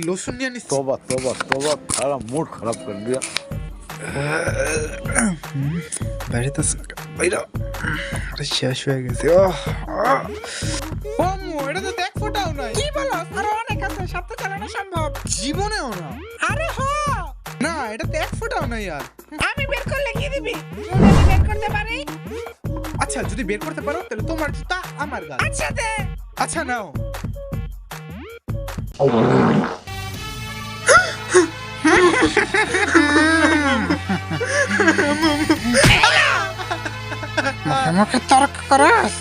lotion नहीं आनी तौबा तौबा तौबा सारा मूड खराब कर दिया বাইরে তো বাইরে আরে শেষ হয়ে গেছে এটা তো দেখ ফোটাও নাই কি বলো আরো অনেক আছে সব তো চালানো সম্ভব জীবনেও না আরে হ না এটা তো এক ফোটাও নাই আর আমি বের করলে কি দিবি যদি বের করতে পারি আচ্ছা যদি বের করতে পারো তাহলে তোমার জুতা আমার গাল আচ্ছা দে আচ্ছা নাও মুখে মুখে তর্ক করাস